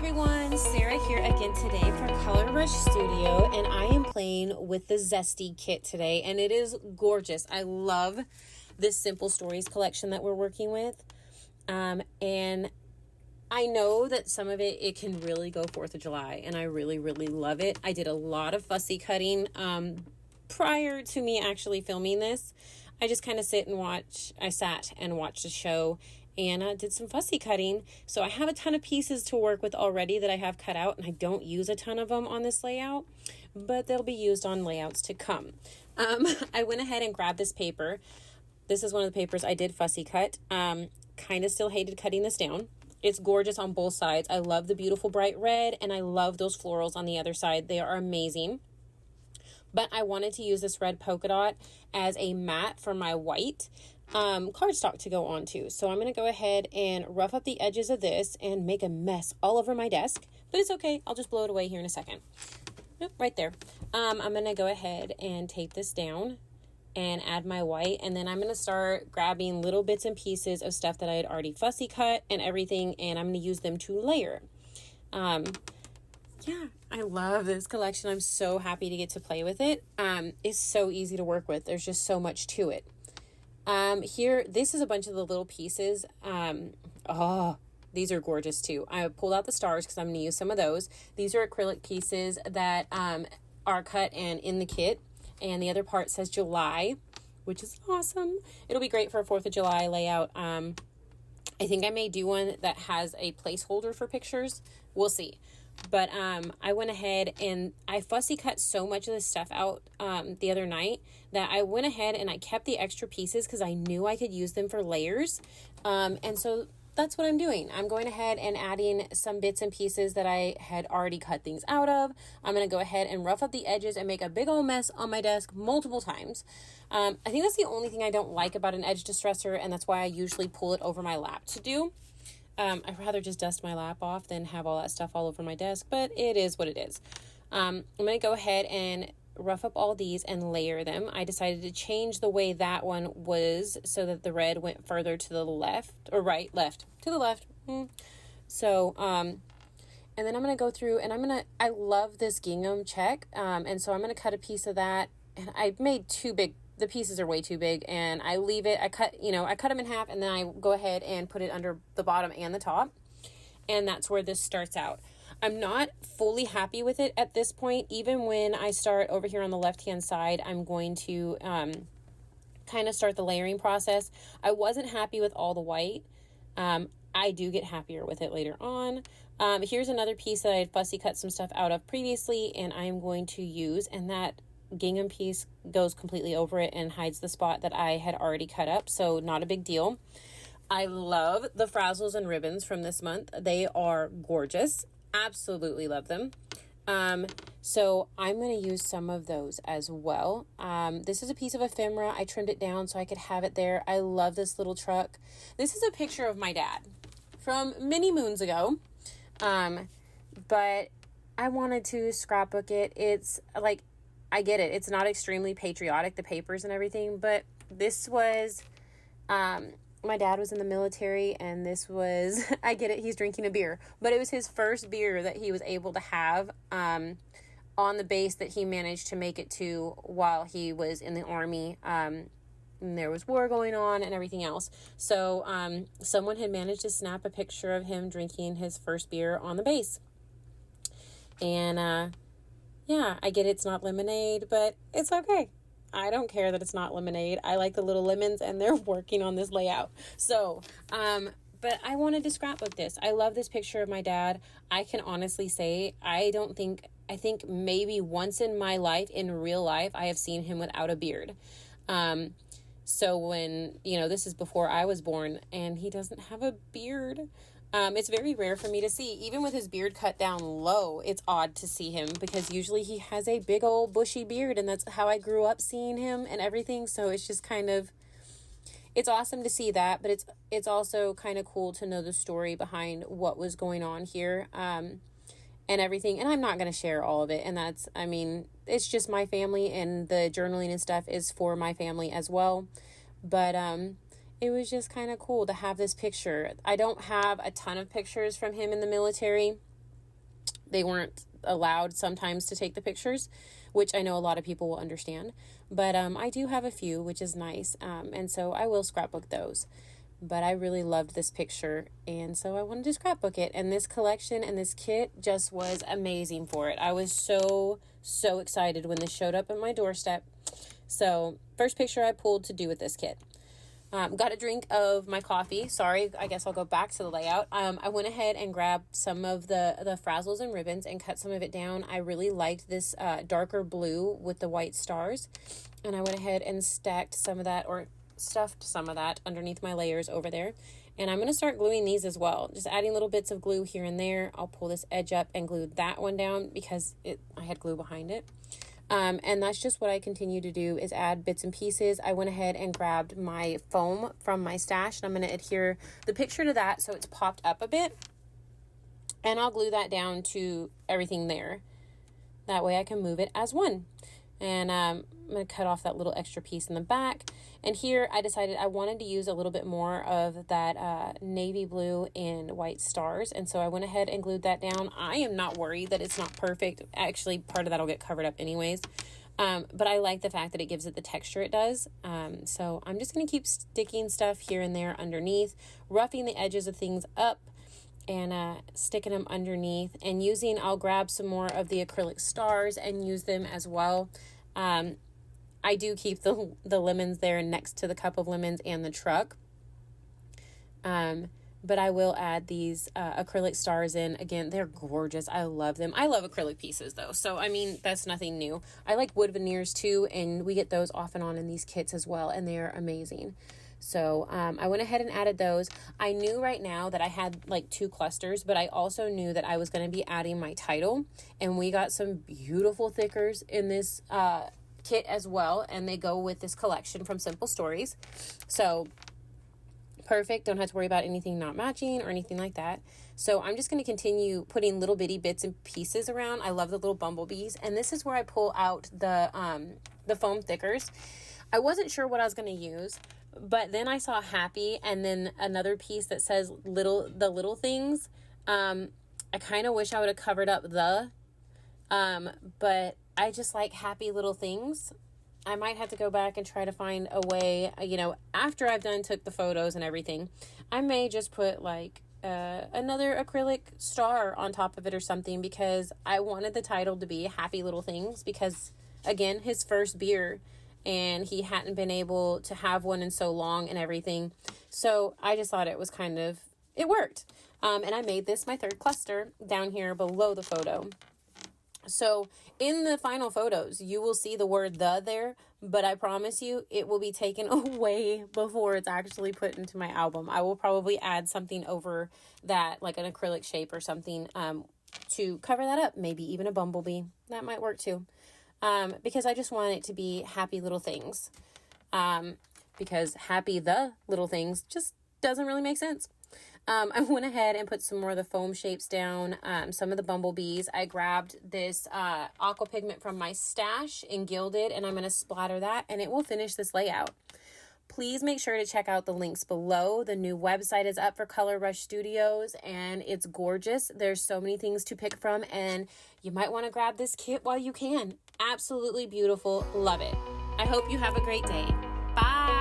everyone, Sarah here again today for Color Rush Studio, and I am playing with the Zesty kit today, and it is gorgeous. I love this Simple Stories collection that we're working with, and I know that some of it can really go 4th of July, and I really love it. I did a lot of fussy cutting prior to me actually filming this. I just kind of sat and watched the show and did some fussy cutting. So I have a ton of pieces to work with already that I have cut out, and I don't use a ton of them on this layout, but they'll be used on layouts to come. I went ahead and grabbed this paper. This is one of the papers I did fussy cut. Kind of still hated cutting this down. It's gorgeous on both sides. I love the beautiful bright red, and I love those florals on the other side. They are amazing. But I wanted to use this red polka dot as a mat for my white cardstock to go onto. So I'm going to go ahead and rough up the edges of this and make a mess all over my desk. But it's okay. I'll just blow it away here in a second. Oop, right there. I'm going to go ahead and tape this down and add my white. And then I'm going to start grabbing little bits and pieces of stuff that I had already fussy cut and everything. And I'm going to use them to layer. Yeah, I love this collection. I'm so happy to get to play with it. It's so easy to work with. There's just so much to it. Here, this is a bunch of the little pieces. These are gorgeous too. I pulled out the stars because I'm going to use some of those. These are acrylic pieces that are cut and in the kit. And the other part says July, which is awesome. It'll be great for a 4th of July layout. I think I may do one that has a placeholder for pictures. We'll see. But I went ahead and I fussy cut so much of this stuff out the other night that I went ahead and I kept the extra pieces because I knew I could use them for layers. And so that's what I'm doing. I'm going ahead and adding some bits and pieces that I had already cut things out of. I'm going to go ahead and rough up the edges and make a big old mess on my desk multiple times. I think that's the only thing I don't like about an edge distressor, and that's why I usually pull it over my lap to do. I'd rather just dust my lap off than have all that stuff all over my desk, but it is what it is. I'm going to go ahead and rough up all these and layer them. I decided to change the way that one was so that the red went further to the left, or right, left, to the left. So, and then I'm going to go through and I love this gingham check. And so I'm going to cut a piece of that, and I made too big. The pieces are way too big, and I leave it. I cut them in half, and then I go ahead and put it under the bottom and the top. And that's where this starts out. I'm not fully happy with it at this point. Even when I start over here on the left-hand side, I'm going to kind of start the layering process. I wasn't happy with all the white. I do get happier with it later on. Here's another piece that I had fussy cut some stuff out of previously, and I'm going to use, and that gingham piece goes completely over it and hides the spot that I had already cut up, so not a big deal. I love the frazzles and ribbons from this month. They are gorgeous. Absolutely love them. So I'm going to use some of those as well. This is a piece of ephemera. I trimmed it down so I could have it there. I love this little truck. This is a picture of my dad from many moons ago. But I wanted to scrapbook it. It's like, I get it. It's not extremely patriotic, the papers and everything, but this was, my dad was in the military, and this was, I get it, he's drinking a beer, but it was his first beer that he was able to have on the base that he managed to make it to while he was in the Army. And there was war going on and everything else. So someone had managed to snap a picture of him drinking his first beer on the base. And, yeah, I get it's not lemonade, but it's okay. I don't care that it's not lemonade. I like the little lemons, and they're working on this layout. So, but I wanted to scrapbook this. I love this picture of my dad. I can honestly say I think maybe once in my life, in real life, I have seen him without a beard. So when, this is before I was born, and he doesn't have a beard. It's very rare for me to see. Even with his beard cut down low, it's odd to see him because usually he has a big old bushy beard, and that's how I grew up seeing him and everything. So it's just kind of, it's awesome to see that, but it's also kind of cool to know the story behind what was going on here, and everything. And I'm not going to share all of it. And it's just my family, and the journaling and stuff is for my family as well. But, it was just kind of cool to have this picture. I don't have a ton of pictures from him in the military. they weren't allowed sometimes to take the pictures, which I know a lot of people will understand. But I do have a few, which is nice. And so I will scrapbook those. But I really loved this picture, and so I wanted to scrapbook it. And this collection and this kit just was amazing for it. I was so excited when this showed up at my doorstep. So first picture I pulled to do with this kit. Got a drink of my coffee. Sorry, I guess I'll go back to the layout. I went ahead and grabbed some of the frazzles and ribbons and cut some of it down. I really liked this darker blue with the white stars. And I went ahead and stacked some of that, or stuffed some of that underneath my layers over there. And I'm going to start gluing these as well. Just adding little bits of glue here and there. I'll pull this edge up and glue that one down because I had glue behind it. And that's just what I continue to do, is add bits and pieces. I went ahead and grabbed my foam from my stash, and I'm going to adhere the picture to that so it's popped up a bit. And I'll glue that down to everything there. That way I can move it as one. And I'm going to cut off that little extra piece in the back. And here I decided I wanted to use a little bit more of that navy blue and white stars. And so I went ahead and glued that down. I am not worried that it's not perfect. Actually, part of that will get covered up anyways. But I like the fact that it gives it the texture it does. So I'm just going to keep sticking stuff here and there underneath, roughing the edges of things up, and sticking them underneath, and I'll grab some more of the acrylic stars and use them as well. I do keep the lemons there next to the cup of lemons and the truck. But I will add these acrylic stars in. Again, they're gorgeous. I love them. I love acrylic pieces though. So, I mean, that's nothing new. I like wood veneers too, and we get those off and on in these kits as well, and they're amazing. So I went ahead and added those. I knew right now that I had like 2 clusters, but I also knew that I was going to be adding my title, and we got some beautiful thickers in this kit as well, and they go with this collection from Simple Stories. So perfect. Don't have to worry about anything not matching or anything like that. So I'm just going to continue putting little bitty bits and pieces around. I love the little bumblebees, and this is where I pull out the foam thickers. I wasn't sure what I was going to use, but then I saw happy, and then another piece that says the little things. I kind of wish I would have covered up but I just like happy little things. I might have to go back and try to find a way, after I've took the photos and everything, I may just put like another acrylic star on top of it or something, because I wanted the title to be Happy Little Things, because again, his first beer, and he hadn't been able to have one in so long and everything. So I just thought it worked. And I made this my 3rd cluster down here below the photo. So in the final photos, you will see the word "the" there, but I promise you it will be taken away before it's actually put into my album. I will probably add something over that, like an acrylic shape or something, to cover that up. Maybe even a bumblebee. That might work too. Because I just want it to be Happy Little Things. Because Happy the Little Things just doesn't really make sense. I went ahead and put some more of the foam shapes down, some of the bumblebees. I grabbed this aqua pigment from my stash in Gilded, and I'm going to splatter that, and it will finish this layout. Please make sure to check out the links below. The new website is up for Color Rush Studios, and it's gorgeous. There's so many things to pick from, and you might want to grab this kit while you can. Absolutely beautiful. Love it. I hope you have a great day. Bye.